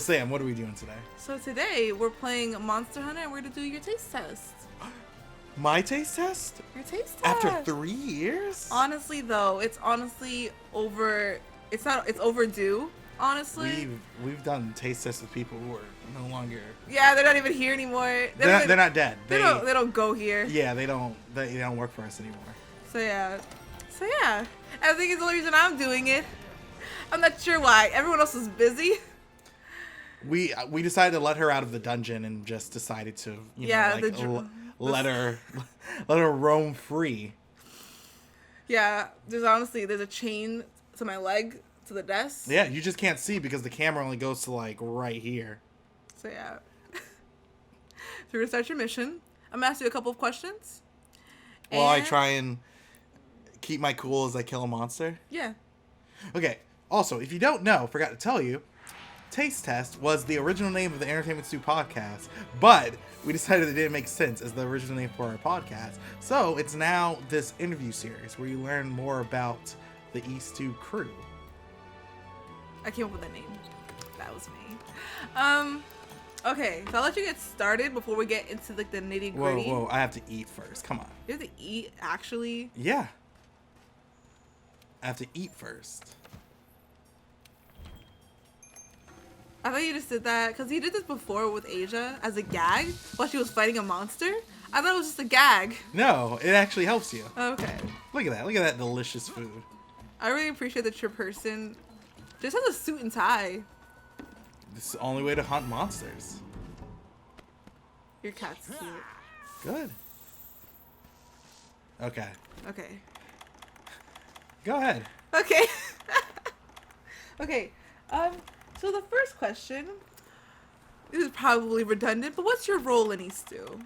Sam, what are we doing today? So today we're playing Monster Hunter and we're gonna do your taste test. My taste test? Your taste test. After 3 years? Honestly though, it's honestly it's overdue, honestly. We've done taste tests with people who are no longer. Yeah, they're not even here anymore. They're not dead. They don't go here. Yeah, they don't work for us anymore. So yeah. I think it's the only reason I'm doing it. I'm not sure why. Everyone else is busy. We decided to let her out of the dungeon and just decided to let her roam free. Yeah, there's a chain to my leg to the desk. Yeah, you just can't see because the camera only goes to like right here. So yeah. So we're gonna start your mission. I'm gonna ask you a couple of questions. While I try and keep my cool as I kill a monster. Yeah. Okay. Also, if you don't know, forgot to tell you, Taste Test was the original name of the Entertainment Stew podcast, but we decided it didn't make sense as the original name for our podcast. So it's now this interview series where you learn more about the East Stew crew. I came up with that name. That was me. Okay, so I'll let you get started before we get into like the nitty gritty. Whoa, I have to eat first. Come on. You have to eat, actually? Yeah. I have to eat first. I thought you just did that because you did this before with Asia as a gag while she was fighting a monster. I thought it was just a gag. No, it actually helps you. Okay. Look at that. Look at that delicious food. I really appreciate that your person just has a suit and tie. This is the only way to hunt monsters. Your cat's cute. Good. Okay. Okay. Go ahead. Okay. Okay. So the first question, this is probably redundant, but what's your role in East Stew?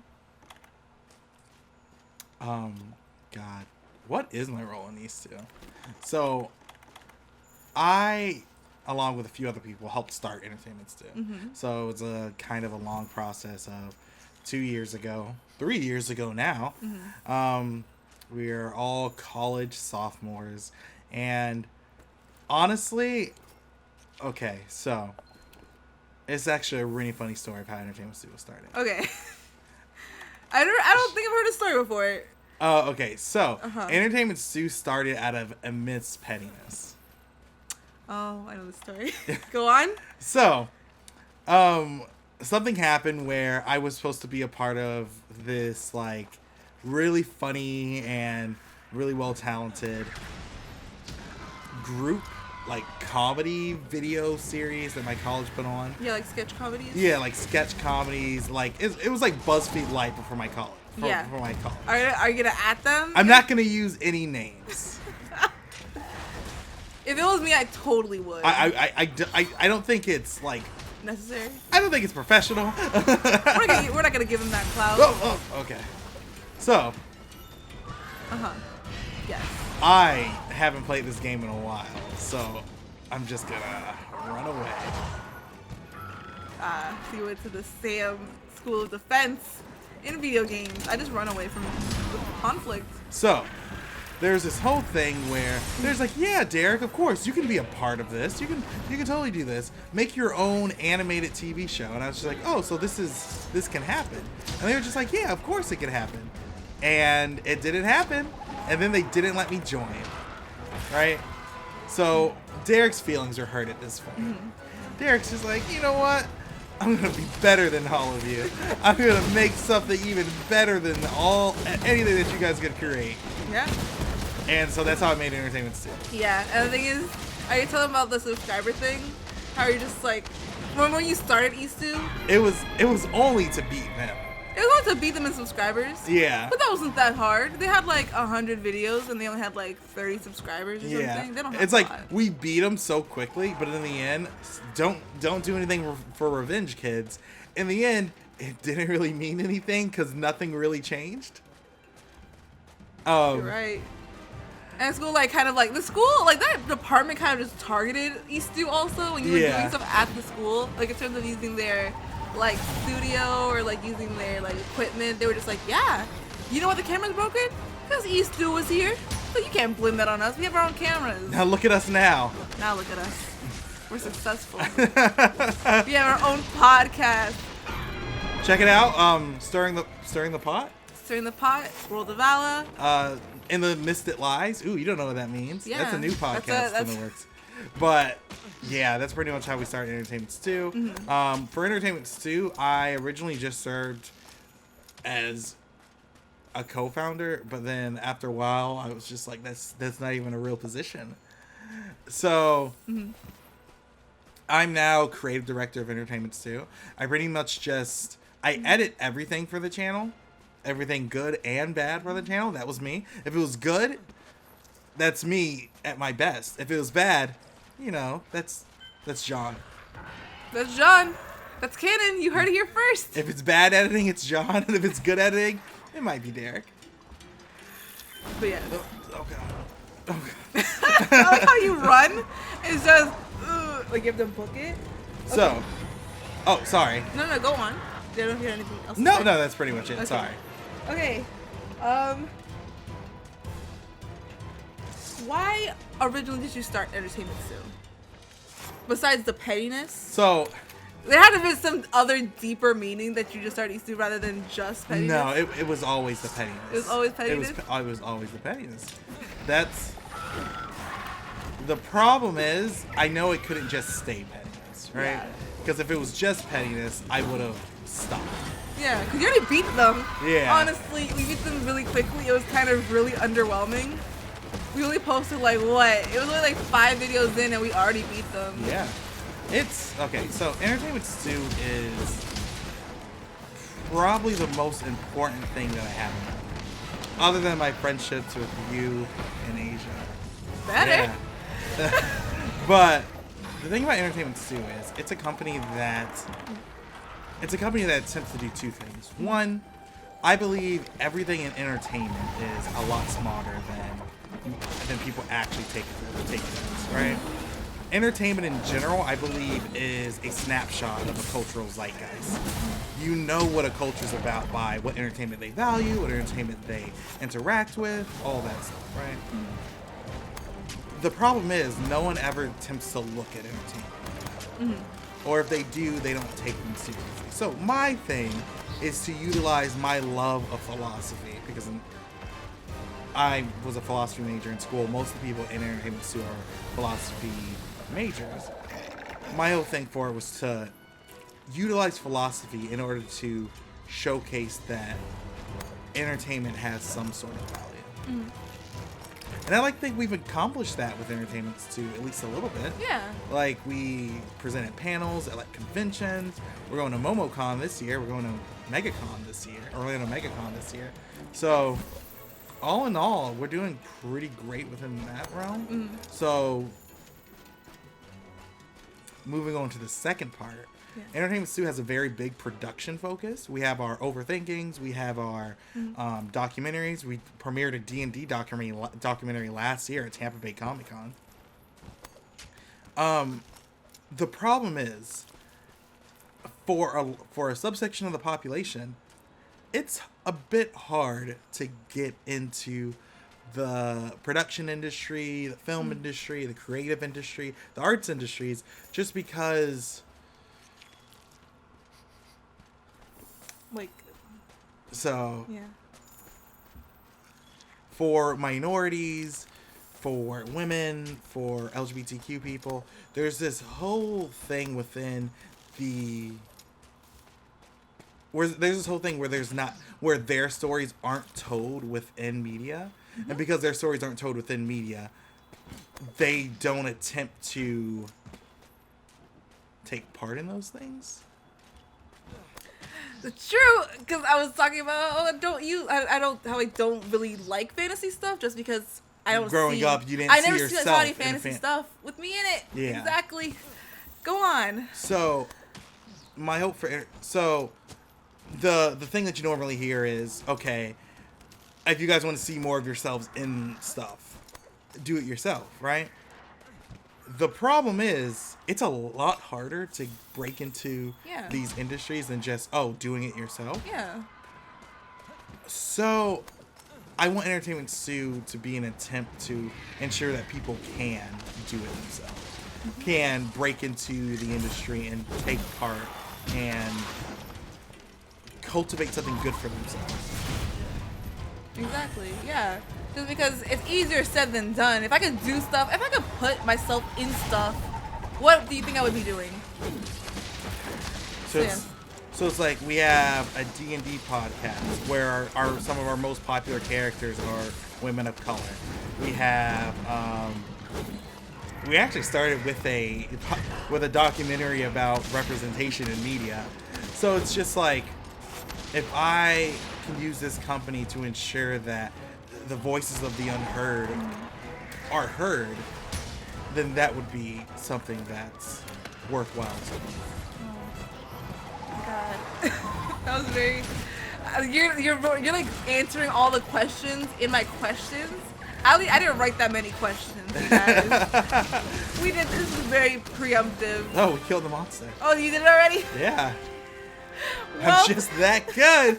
God, what is my role in East Stew? So, I, along with a few other people, helped start Entertainment Stew. Mm-hmm. So it was a kind of a long process of 3 years ago now. Mm-hmm. We are all college sophomores, and honestly, okay, so it's actually a really funny story of how Entertainment Stew was started. Okay. I don't think I've heard a story before. Okay, so Entertainment Stew started out of immense pettiness. Oh, I know the story. Go on. So, something happened where I was supposed to be a part of this, like, really funny and really well-talented group, like, comedy video series that my college put on. Yeah, like sketch comedies? Yeah, like sketch comedies. Like, it was like BuzzFeed Light, but for my college. For my college. Are you gonna at them? I'm not gonna use any names. If it was me, I totally would. I don't think it's, like... necessary? I don't think it's professional. We're not gonna give him that clout. Oh, okay. So... Yes. I haven't played this game in a while, so I'm just gonna run away. So you went to the Sam School of Defense in video games. I just run away from conflict. So, there's this whole thing where there's like, yeah, Derrick, of course, you can be a part of this. You can totally do this. Make your own animated TV show. And I was just like, oh, so this can happen. And they were just like, yeah, of course it can happen. And it didn't happen. And then they didn't let me join. Right? So, Derrick's feelings are hurt at this point. Mm-hmm. Derrick's just like, you know what? I'm going to be better than all of you. I'm going to make something even better than anything that you guys could create. Yeah. And so that's how I made Entertainment Stew. Yeah, and the thing is, are you telling about the subscriber thing? How you're just like, remember when you started East Stew? It was only to beat them. It was only to beat them in subscribers. Yeah. But that wasn't that hard. They had like 100 videos and they only had like 30 subscribers or something. They don't have It's a like lot. we beat them so quickly, but in the end, don't do anything for revenge, kids. In the end, it didn't really mean anything because nothing really changed. You're right. And school, like, kind of like, the school, like, that department kind of just targeted East Stew also when you were doing stuff at the school. Like, in terms of using their, like, studio or, like, using their, like, equipment. They were just like, yeah, you know what the camera's broken? Because East Stew was here. So you can't blame that on us. We have our own cameras. Now look at us now. Now look at us. We're successful. We have our own podcast. Check it out. Stirring the pot. Stirring the pot. World of Vala. In the Mist It Lies. Ooh, you don't know what that means. Yeah, that's a new podcast in the works. But yeah, that's pretty much how we started Entertainment Stew. Mm-hmm. For Entertainment Stew, I originally just served as a co-founder, but then after a while, I was just like, that's not even a real position. So I'm now creative director of Entertainment Stew. I pretty much just I edit everything for the channel, everything good and bad for the channel. That was me. If it was good, that's me at my best. If it was bad, you know, that's John. That's John. That's canon. You heard it here first. If it's bad editing, it's John. And if it's good editing, it might be Derrick. But yeah. Oh god. Oh god. I like how you run. It's just like you have to book it. Okay. So, oh sorry. No, go on. I don't hear anything else. No, that's pretty much it. Okay. Sorry. Okay. Why originally did you start Entertainment Stew? Besides the pettiness? So, there had to be some other deeper meaning that you just started Stew rather than just pettiness. No, it was always the pettiness. It was always pettiness? It was always the pettiness. That's... The problem is, I know it couldn't just stay pettiness, right? Yeah. Because if it was just pettiness, I would have stopped. Yeah, because you already beat them. Yeah. Honestly, we beat them really quickly. It was kind of really underwhelming. We only posted like what? It was only like 5 videos in and we already beat them. Yeah. It's, okay, so Entertainment Stew is probably the most important thing that I have in my life. Other than my friendships with you and Asia. Better. Yeah. But the thing about Entertainment Stew is it's a company that attempts to do two things. One, I believe everything in entertainment is a lot smarter than people actually take it as, right? Entertainment in general, I believe, is a snapshot of a cultural zeitgeist. You know what a culture is about by what entertainment they value, what entertainment they interact with, all that stuff, right? The problem is no one ever attempts to look at entertainment. Or if they do, they don't take them seriously. So my thing is to utilize my love of philosophy, because I was a philosophy major in school. Most of the people in Entertainment Stew are philosophy majors. My whole thing for it was to utilize philosophy in order to showcase that entertainment has some sort of value. And I think we've accomplished that with Entertainment Stew, at least a little bit. Yeah. Like, we presented panels at, like, conventions. We're going to MomoCon this year. We're going to MegaCon this year. Orlando MegaCon this year. So, all in all, we're doing pretty great within that realm. So, moving on to the second part. Yeah. Entertainment Stew has a very big production focus. We have our overthinkings. We have our documentaries. We premiered a D&D documentary last year at Tampa Bay Comic Con. The problem is, for a subsection of the population, it's a bit hard to get into the production industry, the film industry, the creative industry, the arts industries, just because... Like, so, yeah. For minorities, for women, for LGBTQ people, there's this whole thing within where their stories aren't told within media. And because their stories aren't told within media, they don't attempt to take part in those things. It's true, because I was talking about I don't really like fantasy stuff just because I don't. Growing up, you didn't. I see never yourself saw any fantasy stuff with me in it. Yeah. Exactly. Go on. So, my hope for the thing that you normally hear is, okay, if you guys want to see more of yourselves in stuff, do it yourself, right? The problem is, it's a lot harder to break into these industries than just, doing it yourself. Yeah. So, I want Entertainment Stew to be an attempt to ensure that people can do it themselves. can break into the industry and take part and cultivate something good for themselves. Exactly, yeah. Just because it's easier said than done. If I could do stuff, if I could put myself in stuff, what do you think I would be doing? So it's like we have a D&D podcast where some of our most popular characters are women of color. We have we actually started with a documentary about representation in media. So it's just like, if I can use this company to ensure that the voices of the unheard are heard, then that would be something that's worthwhile to me. God, that was very. You're like answering all the questions in my questions. I didn't write that many questions, you guys. This is very preemptive. Oh, we killed the monster. Oh, you did it already? Yeah. Well, I'm just that good.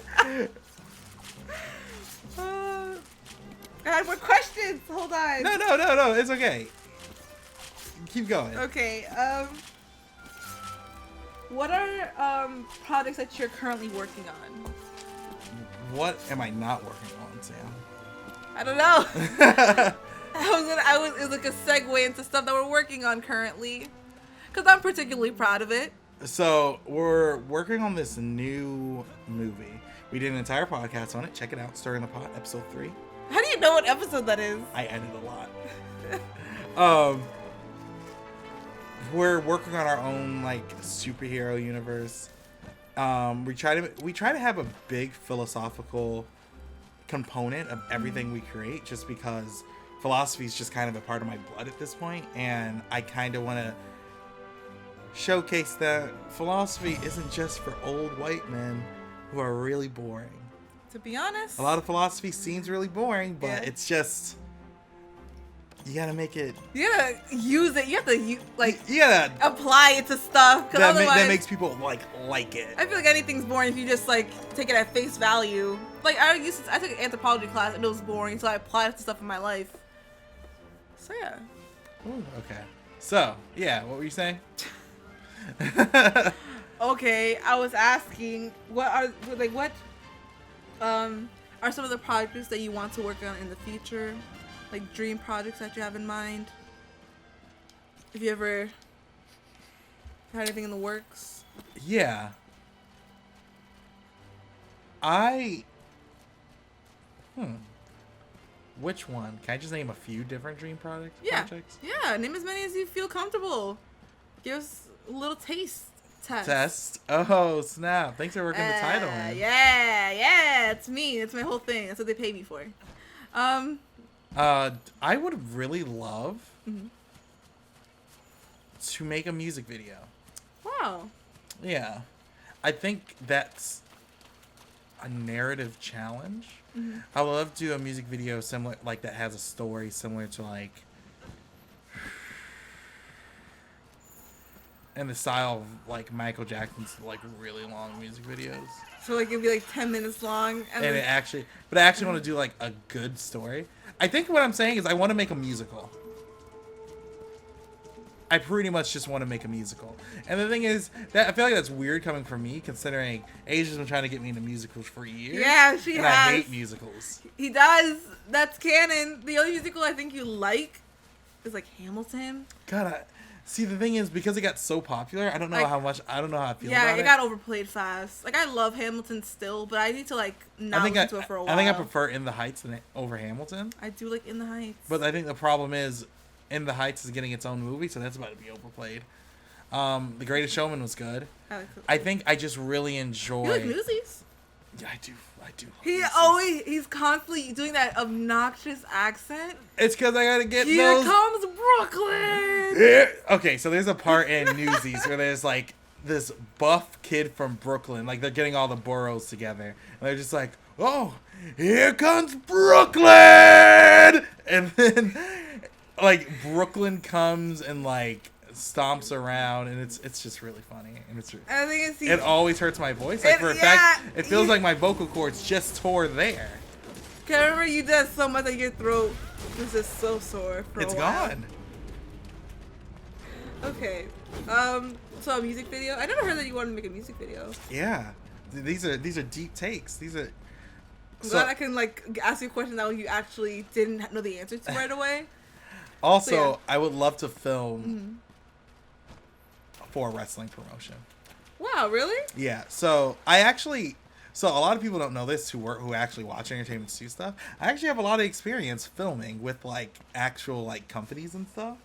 I had more questions. Hold on. No. It's okay. Keep going. Okay. What are projects that you're currently working on? What am I not working on, Sam? I don't know. It was like a segue into stuff that we're working on currently, because I'm particularly proud of it. So we're working on this new movie. We did an entire podcast on it. Check it out. Stirring the Pot, episode 3. How do you know what episode that is? I edit a lot. We're working on our own like superhero universe. We try to have a big philosophical component of everything we create, just because philosophy is just kind of a part of my blood at this point, and I kind of want to showcase that philosophy isn't just for old white men who are really boring. To be honest, a lot of philosophy seems really boring, but yeah. It's just, you gotta make it. You gotta use it. You have to you gotta apply it to stuff. Cause otherwise, that makes people like it. I feel like anything's boring if you just like take it at face value. Like I took an anthropology class and it was boring, so I applied it to stuff in my life. So yeah. Ooh, okay. So yeah, what were you saying? Okay, I was asking what are some of the projects that you want to work on in the future, like dream projects that you have in mind. If you ever had anything in the works. Yeah. Which one? Can I just name a few different dream projects? Yeah, name as many as you feel comfortable. Give us a little taste test. Oh, snap. Thanks for working the title in. Yeah, it's me. It's my whole thing. That's what they pay me for. I would really love to make a music video. Wow. Yeah. I think that's a narrative challenge. I would love to do a music video similar, like that has a story similar to like, in the style of like Michael Jackson's like really long music videos. So like it'd be like 10 minutes long. But I actually want to do like a good story. I think what I'm saying is I want to make a musical. I pretty much just want to make a musical. And the thing is, that I feel like that's weird coming from me, considering Asia's been trying to get me into musicals for years. Yeah, she and has. I hate musicals. He does. That's canon. The only musical I think you like is like Hamilton. God, see, the thing is, because it got so popular, I don't know how I feel about it. Yeah, it got overplayed fast. Like, I love Hamilton still, but I need to, like, not listen to it for a while. I think I prefer In the Heights over Hamilton. I do like In the Heights. But I think the problem is, In the Heights is getting its own movie, so that's about to be overplayed. The Greatest Showman was good. I think I just really enjoy... You like Newsies? Yeah, I do. He's constantly doing that obnoxious accent. It's because I gotta get Here comes Brooklyn! Yeah. Okay, so there's a part in Newsies where there's like this buff kid from Brooklyn, like they're getting all the boroughs together, and they're just like, oh, here comes Brooklyn! And then like Brooklyn comes and like stomps around, and it's just really funny, and it always hurts my voice. Like, for a fact, it feels like my vocal cords just tore there. Cause I remember you did so much that your throat was just so sore for a while. It's gone. Okay. So a music video. I never heard that you wanted to make a music video. Yeah. These are deep takes. These are. I'm glad I can like ask you a question that you actually didn't know the answer to right away. Also, so, yeah. I would love to film for a wrestling promotion. Wow, really? Yeah. So a lot of people don't know this who actually watch Entertainment Stew stuff. I actually have a lot of experience filming with like actual like companies and stuff.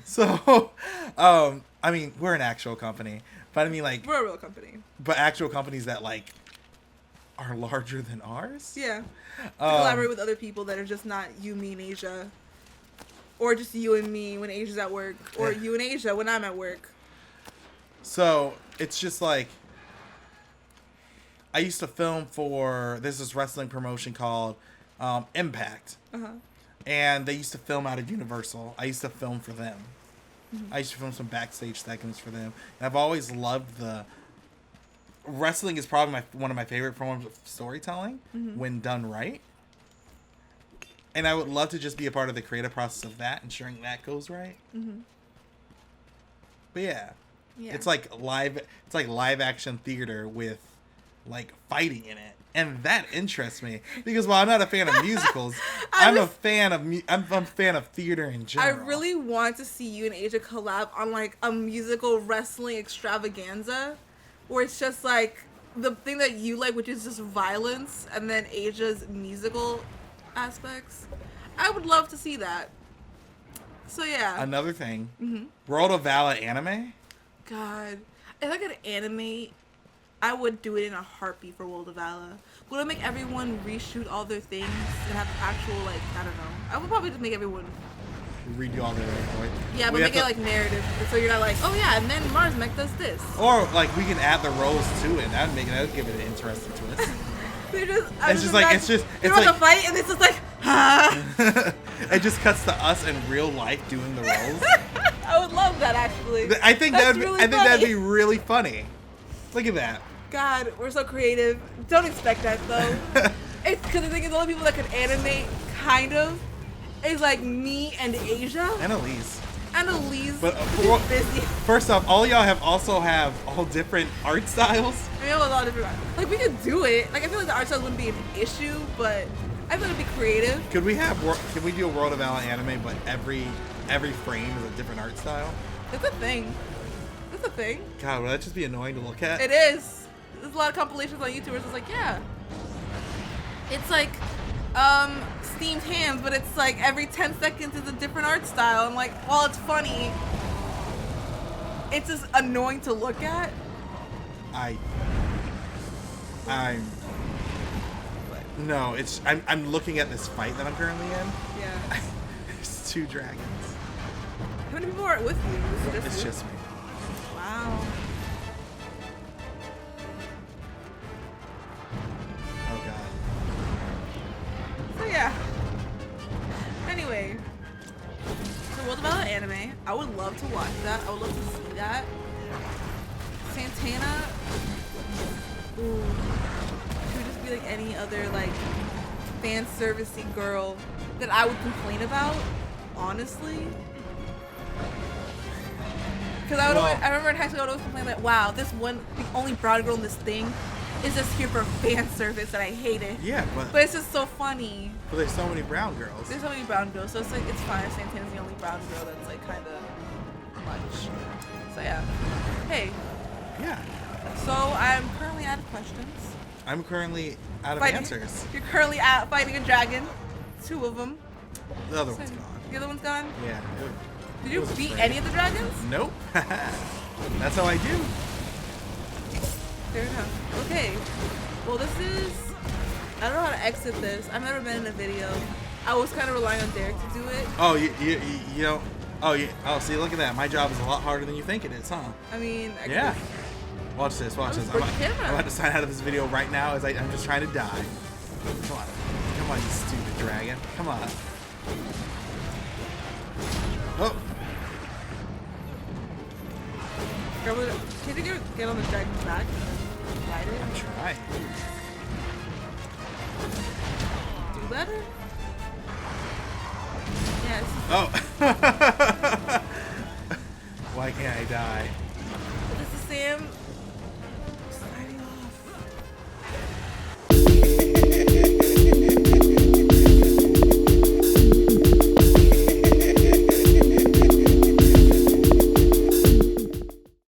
So, I mean, we're an actual company, but I mean like we're a real company. But actual companies that like are larger than ours. Yeah. To collaborate with other people that are just not you, me, and Asia. Or just you and me when Asia's at work. Or you and Asia when I'm at work. So, it's just like, I used to film for, there's this wrestling promotion called Impact. And they used to film out of Universal. I used to film for them. I used to film some backstage segments for them. And I've always loved wrestling is probably one of my favorite forms of storytelling when done right. And I would love to just be a part of the creative process of that, ensuring that goes right. But yeah, it's like live action theater with like fighting in it, and that interests me because while I'm not a fan of musicals, I'm a fan of theater in general. I really want to see you and Asia collab on like a musical wrestling extravaganza, where it's just like the thing that you like, which is just violence, and then Asia's musical aspects. I would love to see that. So yeah. Another thing, World of Valor anime. God, if I could animate, I would do it in a heartbeat for World of Valor. Would I make everyone reshoot all their things and have actual like I don't know? I would probably just make everyone redo all their voice. Yeah, but make it like narrative, so you're not like, oh yeah, and then Mars Mech does this. Or like we can add the roles to it. That would give it an interesting twist. It's like a fight, and it's just like, it just cuts to us in real life doing the roles. I would love that actually. I think that'd be really funny. Look at that. God, we're so creative. Don't expect that though. It's because the thing is, the only people that could animate kind of is like me and Asia and Elise. But busy. First off, all y'all also have all different art styles. We have a lot of different. Like we could do it. Like I feel like the art styles wouldn't be an issue, but I feel it'd be creative. Could we do a World of Valor anime, but every frame is a different art style? It's a thing. It's a thing. God, would that just be annoying to look at? It is. There's a lot of compilations on YouTube where it's like, yeah. It's like steamed hams, but it's like every 10 seconds is a different art style. I'm like, while it's funny, it's just annoying to look at. I'm looking at this fight that I'm currently in. Yeah. There's 2 dragons. How many people are with you? It's just me. Wow. Oh god. So yeah. Anyway, so World of Valor anime. I would love to watch that. I would love to see that. Santana. Ooh. She would just be like any other like fan servicey girl that I would complain about. Honestly. Because I remember in high school I would always complain like, wow, the only brown girl in this thing is just here for fan service and I hate it. Yeah, but it's just so funny. But there's so many brown girls. There's so many brown girls, so it's like it's fine if Santana's the only brown girl that's like kind of much. So yeah. Hey. Yeah. So I'm currently out of questions. I'm currently out of answers. You're currently out fighting a dragon. 2 of them. The other one's gone. The other one's gone? Yeah. Did you beat any of the dragons? Nope. That's how I do. Fair enough. Okay. Well, this is... I don't know how to exit this. I've never been in a video. I was kind of relying on Derrick to do it. Oh, you know... Oh, yeah. Oh, see, look at that. My job is a lot harder than you think it is, huh? I mean... Yeah. Watch this. Watch this. I'm about to sign out of this video right now as I'm just trying to die. Come on. Come on, you stupid dragon. Come on. Oh. Can you get on the dragon's back? Ride it? I'm trying. Do better? Yes. Oh.